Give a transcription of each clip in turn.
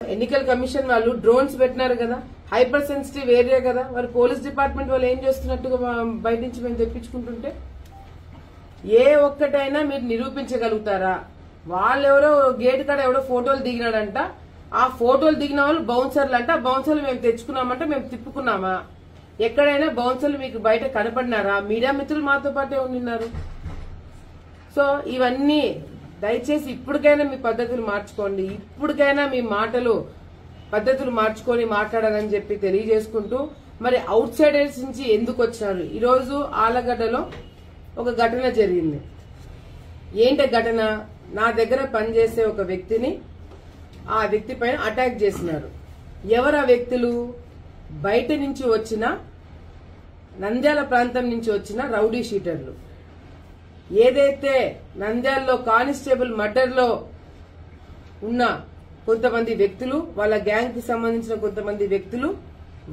ఎన్నికల కమిషన్ వాళ్ళు డ్రోన్స్ పెట్టినారు కదా, హైపర్ సెన్సిటివ్ ఏరియా కదా, మరి పోలీస్ డిపార్ట్మెంట్ వాళ్ళు ఏం చేస్తున్నట్టుగా బయట నుంచి మేము తెప్పించుకుంటుంటే ఏ ఒక్కటైనా మీరు నిరూపించగలుగుతారా? వాళ్ళెవరో గేట్ కాడ ఎవడో ఫోటోలు దిగినాడంట, ఆ ఫోటోలు దిగిన వాళ్ళు బౌన్సర్లు అంట, బౌన్సర్లు మేము తెచ్చుకున్నామంటే మేము తిప్పుకున్నామా? ఎక్కడైనా బౌన్సర్లు మీకు బయట కనపడినారా? మీడియా మిత్రులు మాతో పాటే ఉన్నారు. సో ఇవన్నీ దయచేసి ఇప్పటికైనా మీ పద్ధతులు మార్చుకోండి, ఇప్పటికైనా మీ మాటలు పద్ధతులు మార్చుకొని మాట్లాడాలని చెప్పి తెలియజేసుకుంటూ, మరి అవుట్ సైడర్స్ నుంచి ఎందుకు వచ్చినారు? ఈరోజు ఆలగడ్డలో ఒక ఘటన జరిగింది. ఏంటి ఘటన? నా దగ్గర పనిచేసే ఒక వ్యక్తిని ఆ వ్యక్తి పైన అటాక్ చేసినారు. ఎవరు ఆ వ్యక్తులు? బయట నుంచి వచ్చిన, నంద్యాల ప్రాంతం నుంచి వచ్చిన రౌడీ షీటర్లు. ఏదైతే నంద్యాలలో కానిస్టేబుల్ మర్డర్ లో ఉన్న కొంతమంది వ్యక్తులు, వాళ్ళ గ్యాంగ్ కి సంబంధించిన కొంతమంది వ్యక్తులు,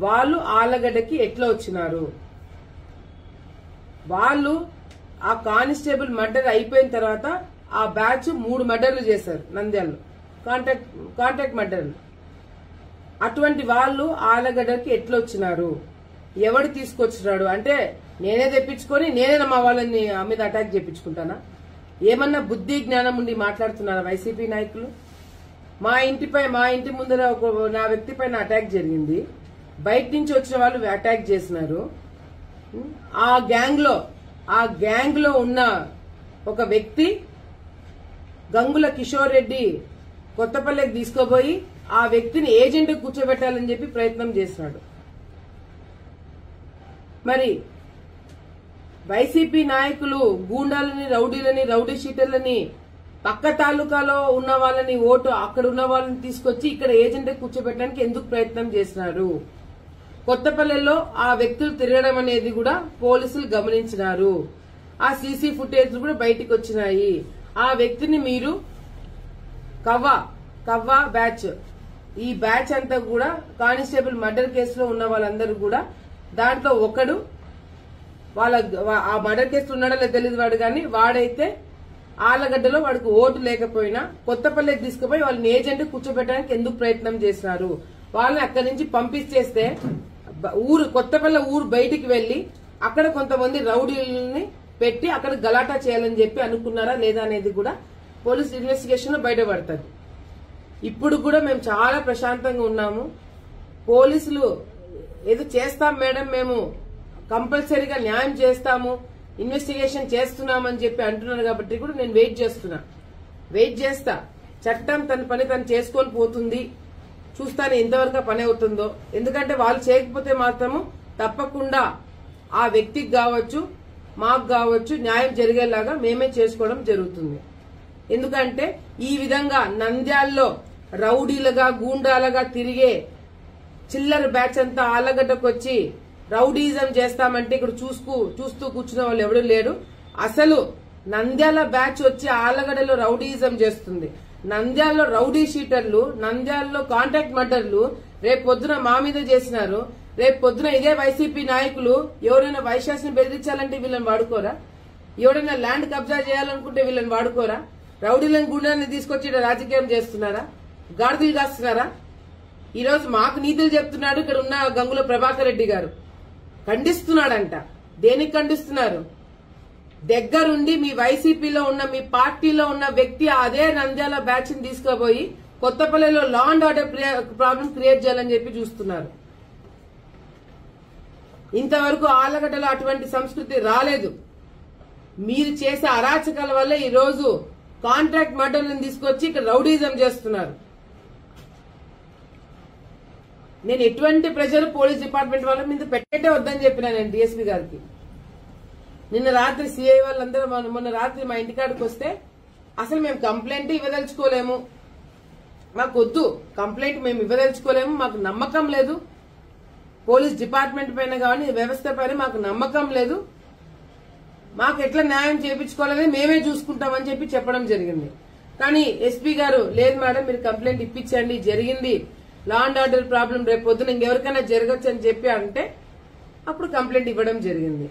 వాళ్ళు ఆలగడ్డకి ఎట్లా వచ్చినారు? వాళ్ళు ఆ కానిస్టేబుల్ మర్డర్ అయిపోయిన తర్వాత ఆ బ్యాచ్ 3 మర్డర్లు చేశారు నంద్యాలలో, కాంటాక్ట్ మర్డర్లు. అటువంటి వాళ్ళు ఆలగడ్డకి ఎట్లా వచ్చినారు? ఎవడు తీసుకొచ్చినాడు? అంటే నేనే తెప్పించుకొని నేనే మా వాళ్ళని మీద అటాక్ చేయించుకుంటానా? ఏమన్నా బుద్ధి జ్ఞానం ఉండి మాట్లాడుతున్నారా వైసీపీ నాయకులు? మా ఇంటి ముందర నా వ్యక్తి పైన అటాక్ జరిగింది, బయట నుంచి వచ్చిన వాళ్ళు అటాక్ చేసినారు. ఆ గ్యాంగ్ లో ఉన్న ఒక వ్యక్తి గంగుల కిషోర్ రెడ్డి కొత్తపల్లికి తీసుకోబోయి ఆ వ్యక్తిని ఏజెంట్ కూర్చోబెట్టాలని చెప్పి ప్రయత్నం చేస్తున్నాడు. మరి వైసీపీ నాయకులు గూండాలని, రౌడీ షీటర్లని, పక్క తాలూకాలో ఉన్న వాళ్ళని అక్కడ ఉన్న వాళ్ళని తీసుకొచ్చి ఇక్కడ ఏజెంట్ కూర్చోబెట్టడానికి ఎందుకు ప్రయత్నం చేస్తున్నారు? కొత్తపల్లిలో ఆ వ్యక్తులు తిరగడం అనేది కూడా పోలీసులు గమనించినారు. ఆ సీసీ ఫుటేజ్ కూడా బయటికి వచ్చినాయి. ఆ వ్యక్తిని మీరు కవ్వా బ్యాచ్, ఈ బ్యాచ్ అంతా కూడా కానిస్టేబుల్ మర్డర్ కేసులో ఉన్న వాళ్ళందరూ కూడా దాంట్లో ఒకడు, ఆ మర్డర్ కేసులో ఉన్నాడో లేదో తెలియదు వాడు, కానీ వాడైతే ఆలగడ్డలో వాడికి ఓటు లేకపోయినా కొత్తపల్లికి తీసుకుపోయి వాళ్ళని ఏజెంట్ కూర్చోబెట్టడానికి ఎందుకు ప్రయత్నం చేస్తున్నారు? వాళ్ళని అక్కడి నుంచి పంపించేస్తే కొత్తపల్లి ఊరు బయటికి వెళ్లి అక్కడ కొంతమంది రౌడీలని పెట్టి అక్కడ గలాటా చేయాలని చెప్పి అనుకున్నారా లేదా అనేది కూడా పోలీస్ ఇన్వెస్టిగేషన్ లో బయటపడుతుంది. ఇప్పుడు కూడా మేము చాలా ప్రశాంతంగా ఉన్నాము. పోలీసులు ఏదో చేస్తాం మేడం, మేము కంపల్సరీగా న్యాయం చేస్తాము, ఇన్వెస్టిగేషన్ చేస్తున్నామని చెప్పి అంటున్నారు. కాబట్టి కూడా నేను వెయిట్ చేస్తా. చట్టం తన పని తను చేసుకొని పోతుంది. చూస్తాను ఎంతవరకు పని అవుతుందో. ఎందుకంటే వాళ్ళు చేయకపోతే మాత్రము తప్పకుండా ఆ వ్యక్తికి కావచ్చు, మాకు కావచ్చు, న్యాయం జరిగేలాగా మేమే చేసుకోవడం జరుగుతుంది. ఎందుకంటే ఈ విధంగా నంద్యాలలో రౌడీలుగా, గూండాలుగా తిరిగే చిల్లర బ్యాచ్ అంతా ఆలగడ్డకు వచ్చి రౌడీజం చేస్తామంటే ఇక్కడ చూస్తూ కూర్చున్న వాళ్ళు ఎవడూ లేడు. అసలు నంద్యాల బ్యాచ్ వచ్చి ఆలగడ్డలో రౌడీజం చేస్తుంది. నంద్యాలలో రౌడీ షీటర్లు, నంద్యాలలో కాంటాక్ట్ మర్డర్లు రేపు పొద్దున మా మీద చేసినారు. రేపు పొద్దున ఇదే వైసీపీ నాయకులు ఎవరైనా వైశాస్ని బెదిరించాలంటే వీళ్ళని వాడుకోరా? ఎవరైనా ల్యాండ్ కబ్జా చేయాలనుకుంటే వీళ్ళని వాడుకోరా? రౌడీలను, గుండాన్ని తీసుకొచ్చి రాజకీయం చేస్తున్నారా? గాడిదలు కాస్తున్నారా? ఈ రోజు మాకు నీతులు చెప్తున్నాడు ఇక్కడ ఉన్న గంగుల ప్రభాకర్ రెడ్డి గారు. ఖండిస్తున్నాడంట. దేనికి ఖండిస్తున్నారు? దగ్గరుండి మీ వైసీపీలో ఉన్న, మీ పార్టీలో ఉన్న వ్యక్తి అదే నంద్యాల బ్యాచ్ ని తీసుకుపోయి కొత్తపల్లిలో law and order problem create చేయాలని చెప్పి చూస్తున్నారు. ఇంతవరకు ఆలగడ్డలో అటువంటి సంస్కృతి రాలేదు. మీరు చేసే అరాచకాల వల్ల ఈ రోజు కాంట్రాక్ట్ మర్డర్లను తీసుకొచ్చి ఇక్కడ రౌడీజం చేస్తున్నారు. నేను ఎటువంటి ప్రెషర్ పోలీస్ డిపార్ట్మెంట్ వాళ్ళ మీద పెట్టే వద్దని చెప్పినా నేను డీఎస్పీ గారికి. నిన్న రాత్రి సిఐ వాళ్ళందరూ మొన్న రాత్రి మా ఇంటికాడికి వస్తే అసలు మేము కంప్లైంట్ ఇవ్వదలుచుకోలేము, మాకు వద్దు కంప్లైంట్, మేము ఇవ్వదలుచుకోలేము, మాకు నమ్మకం లేదు, పోలీస్ డిపార్ట్మెంట్ పైన కానీ వ్యవస్థ పైన మాకు నమ్మకం లేదు, మాకు ఎట్లా న్యాయం చేయించుకోవాలని మేమే చూసుకుంటామని చెప్పి చెప్పడం జరిగింది. కానీ ఎస్పీ గారు లేదు మేడం మీరు కంప్లైంట్ ఇప్పించండి, జరిగింది లా అండ్ ఆర్డర్ ప్రాబ్లం, రేపు పొద్దున ఇంకెవరికైనా జరగచ్చు అని చెప్పి అంటే అప్పుడు కంప్లైంట్ ఇవ్వడం జరిగింది.